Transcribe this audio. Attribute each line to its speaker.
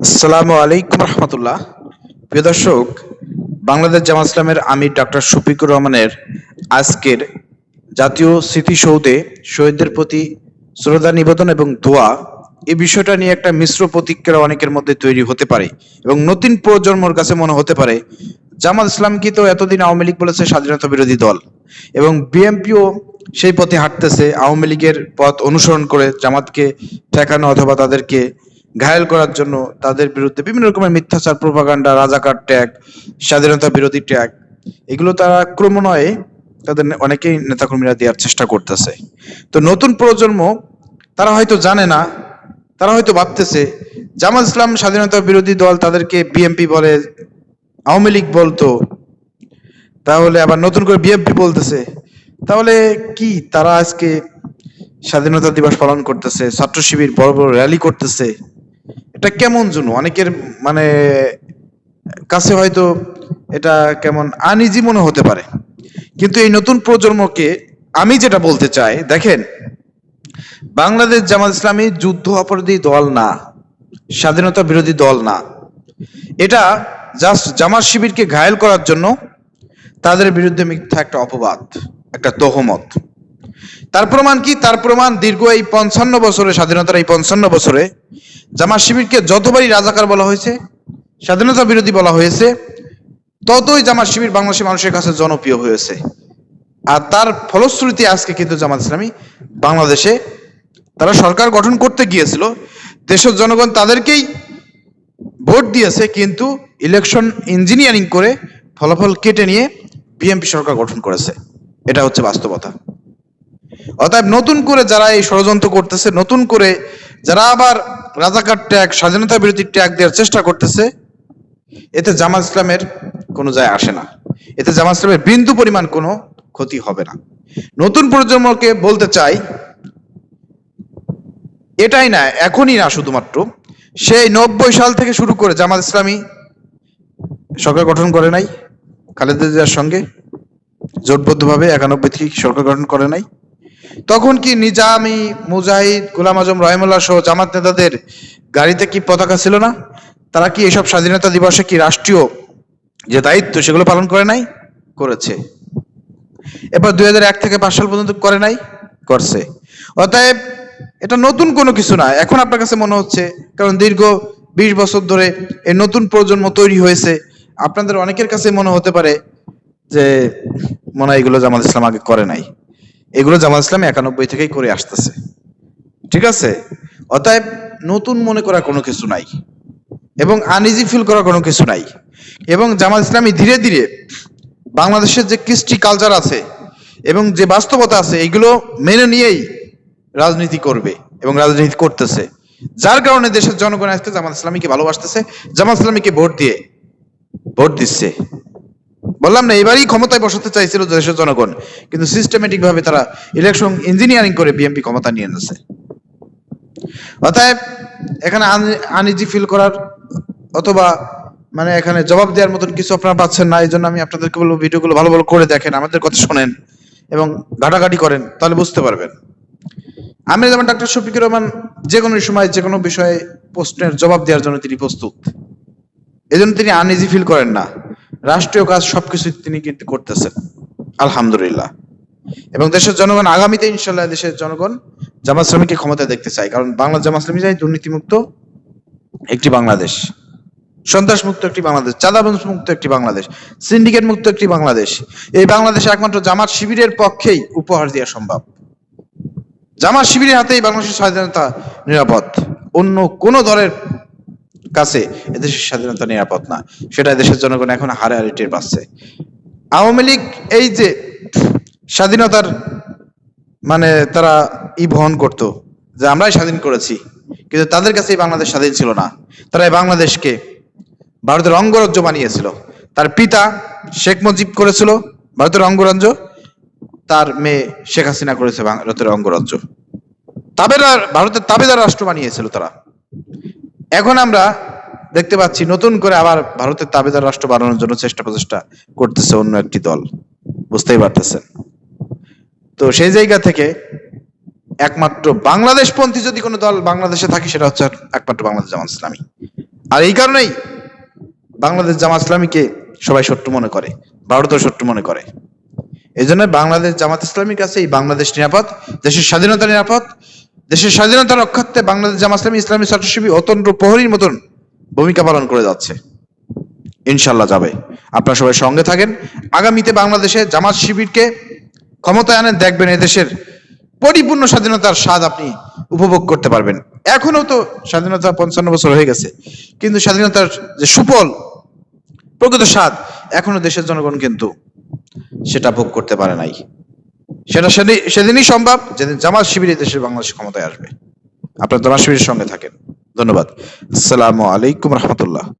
Speaker 1: আসসালামু আলাইকুম রহমতুল্লাহ। প্রিয় দর্শক, বাংলাদেশ জামাত ইসলামের আমির ডক্টর শফিকুর রহমানের আজকের জাতীয় স্মৃতিসৌধে শহীদদের প্রতি শ্রদ্ধা নিবেদন এবং দোয়া, এই বিষয়টা নিয়ে একটা মিশ্র প্রতিক্রিয়া অনেকের মধ্যে তৈরি হতে পারে এবং নতুন প্রজন্মের কাছে মনে হতে পারে জামাত ইসলাম কি তো এতদিন আওয়ামী লীগ বলেছে স্বাধীনতা বিরোধী দল, এবং বিএনপিও সেই পথে হাঁটতেছে, আওয়ামী লীগের পথ অনুসরণ করে জামাতকে ঠেকানো অথবা তাদেরকে ঘায়েল করার জন্য তাদের বিরুদ্ধে বিভিন্ন রকমের মিথ্যাচার, প্রোপাগান্ডা, রাজাকার ট্যাগ, স্বাধীনতা বিরোধী ট্যাগ, এগুলো তারা ক্রমান্বয়ে তাদের অনেকেই নেতাকর্মীরা দেওয়ার চেষ্টা করতেছে। তো নতুন প্রজন্ম তারা হয়তো জানে না, তারা হয়তো ভাবতেছে জামাত ইসলাম স্বাধীনতা বিরোধী দল, তাদেরকে বিএনপি বলে, আওয়ামী লীগ বলতো, তাহলে আবার নতুন করে বিএনপি বলতেছে, তাহলে কি তারা আজকে স্বাধীনতা দিবস পালন করতেছে, ছাত্র শিবির বড় বড় র্যালি করতেছে, এটা কেমন জন্য অনেকের মানে কাছে হয়তো এটা কেমন আনইজি মনে হতে পারে। কিন্তু এই নতুন প্রজন্মকে আমি যেটা বলতে চাই, দেখেন, বাংলাদেশ জামাত ইসলামী যুদ্ধ অপরাধী দল না, স্বাধীনতা বিরোধী দল না। এটা জাস্ট জামাত শিবিরকে ঘায়েল করার জন্য তাদের বিরুদ্ধে মিথ্যা একটা অপবাদ, একটা তহমত। তার প্রমাণ কি? তার প্রমাণ দীর্ঘ এই 55 বছরে, স্বাধীনতার এই 55 বছরে জামাত শিবিরকে যতবারই রাজাকার বলা হয়েছে, স্বাধীনতা বিরোধী বলা হয়েছে, ততই জামাত শিবির বাংলাদেশের মানুষের কাছে জনপ্রিয় হয়েছে। আর তার ফলশ্রুতিতে আজকে কিন্তু জামাত ইসলামী বাংলাদেশে তারা সরকার গঠন করতে গিয়েছিল, দেশের জনগণ তাদেরকেই ভোট দিয়েছে, কিন্তু ইলেকশন ইঞ্জিনিয়ারিং করে ফলাফল কেটে নিয়ে বিএনপি সরকার গঠন করেছে। এটা হচ্ছে বাস্তবতা। অতএব নতুন করে যারা এই ষড়যন্ত্র করতেছে, নতুন করে যারা আবার রাজাকার ট্যাগ, স্বাধীনতা বিরোধী ট্যাগ দেওয়ার চেষ্টা করতেছে, এতে জামাত ইসলামের কোনো যায় আসে না, এতে জামাত ইসলামের বিন্দু পরিমাণ কোনো ক্ষতি হবে না। নতুন প্রজন্মকে বলতে চাই, এটাই না, এখনই না, শুধুমাত্র সেই 90 সাল থেকে শুরু করে জামাত ইসলামী সরকার গঠন করে নাই খালেদা জিয়ার সঙ্গে জোটবদ্ধভাবে, 91 থেকে সরকার গঠন করে নাই। তখন কি নিজামী, মুজাহিদ, গোলাম আজম, রহিমুল্লাহ সহ জামাত নেতাদের গাড়িতে কি পতাকা ছিল না? তারা কি এসব স্বাধীনতা দিবসে কি রাষ্ট্রীয় যে দায়িত্ব সেগুলো পালন করে নাই? করেছে। এবার 2001 থেকে 5 সাল পর্যন্ত করে নাই? করছে। অতএব এটা নতুন কোনো কিছু না। এখন আপনার কাছে মনে হচ্ছে, কারণ দীর্ঘ 20 বছর ধরে এই নতুন প্রজন্ম তৈরি হয়েছে, আপনাদের অনেকের কাছে মনে হতে পারে যে মনে হয় এগুলো জামাত ইসলাম আগে করে নাই। এগুলো জামাত ইসলাম 91 থেকেই করে আসতেছে, ঠিক আছে? অতএব নতুন মনে করার কোনো কিছু নাই এবং আনইজি ফিল করার কোনো কিছু নাই। এবং জামাত ইসলামী ধীরে ধীরে বাংলাদেশের যে কৃষ্টি কালচার আছে এবং যে বাস্তবতা আছে, এগুলো মেনে নিয়েই রাজনীতি করবে এবং রাজনীতি করতেছে, যার কারণে দেশের জনগণ আজকে জামাত ইসলামীকে ভালোবাসতেছে, জামাত ইসলামীকে ভোট দিচ্ছে। বললাম না, এবারই ক্ষমতায় বসাতে চাইছিল দেশের জনগণ, কিন্তু সিস্টেমেটিক ভাবে তারা ইলেকশন ইঞ্জিনিয়ারিং করে বিএনপি ক্ষমতা নিয়ে এনেছে। অতএব এখানে আনইজি ফিল করার অথবা মানে এখানে জবাব দেওয়ার মতন কিছু আপনারা পাচ্ছেন না। এই জন্য আমি আপনাদেরকে বলবো, ভিডিওগুলো ভালো ভালো করে দেখেন, আমাদের কথা শোনেন এবং ঘাটাঘাটি করেন, তাহলে বুঝতে পারবেন। আমি যেমন ডক্টর শফিকুর রহমান যে কোনো সময় যে কোনো বিষয়ে প্রশ্নের জবাব দেওয়ার জন্য তিনি প্রস্তুত, এজন্য তিনি আনইজি ফিল করেন না। রাষ্ট্রীয় কাজ সবকিছু তিনি কিন্তু করতেছেন আলহামদুলিল্লাহ, এবং দেশের জনগণ আগামীতে ইনশাল্লাহ দেশের জনগণ জামাত ইসলামীকে ক্ষমতা দেখতে চায়। কারণ বাংলা জামাত ইসলামী চাই দুর্নীতিমুক্ত একটি বাংলাদেশ, সন্ত্রাস মুক্ত একটি বাংলাদেশ, চাঁদাবাজ মুক্ত একটি বাংলাদেশ, সিন্ডিকেট মুক্ত একটি বাংলাদেশ। এই বাংলাদেশে একমাত্র জামাত শিবিরের পক্ষেই উপহার দেওয়া সম্ভব। জামাত শিবিরের হাতেই বাংলাদেশের স্বাধীনতা নিরাপদ, অন্য কোন দলের কাছে এদেশের স্বাধীনতা নিরাপদ না। সেটা দেশের জনগণ এখন হারে হারে টের পাচ্ছে। আওয়ামী লীগ এই যে স্বাধীনতার মানে তারা বহন করতো যে আমরাই স্বাধীন করেছি, কিন্তু তাদের কাছে এই বাংলাদেশ স্বাধীন ছিল না। তারা এই বাংলাদেশকে ভারতের অঙ্গরাজ্য বানিয়েছিল। তার পিতা শেখ মুজিব করেছিল ভারতের অঙ্গরাজ্য, তার মেয়ে শেখ হাসিনা করেছে ভারতের অঙ্গরাজ্য। ভারতের তাবেদার রাষ্ট্র বানিয়েছিল তারা। এখন আমরা দেখতে পাচ্ছি নতুন করে আবার ভারতের তাবেদার রাষ্ট্র বানানোর জন্য প্রচেষ্টা করতেছে অন্য একটি দল, বুঝতেই পারতেছেন। তো সেই জায়গা থেকে একমাত্র বাংলাদেশপন্থী যদি কোনো দল বাংলাদেশে থাকে, সেটা হচ্ছে একমাত্র বাংলাদেশ জামাত ইসলামী। আর এই কারণেই বাংলাদেশ জামাত ইসলামীকে সবাই শত্রু মনে করে, ভারতও শত্রু মনে করে। এই জন্য বাংলাদেশ জামাত ইসলামীর কাছে এই বাংলাদেশ নিরাপদ, দেশের স্বাধীনতা নিরাপদ। দেশের স্বাধীনতা রক্ষার্থে বাংলাদেশ জামাত ইসলামী, ইসলামী ছাত্র শিবির অতন্ত্র প্রহরীর মতন ভূমিকা পালন করে যাচ্ছে। ইনশাল্লাহ যাবে। আপনারা সবাই সঙ্গে থাকেন। আগামীতে বাংলাদেশে জামাত শিবিরকে ক্ষমতায় আনেন, দেখবেন এদেশের পরিপূর্ণ স্বাধীনতার স্বাদ আপনি উপভোগ করতে পারবেন। এখনো তো স্বাধীনতা 55 বছর হয়ে গেছে, কিন্তু স্বাধীনতার যে সুফল, প্রকৃত স্বাদ এখনো দেশের জনগণ কিন্তু সেটা ভোগ করতে পারে নাই। সেটা সেদিনই সম্ভব যেদিন জামাত শিবির দেশের বাংলাদেশ ক্ষমতায় আসবে। আপনারা জামাত শিবিরের সঙ্গে থাকেন। ধন্যবাদ। আসসালামু আলাইকুম রহমতুল্লাহ।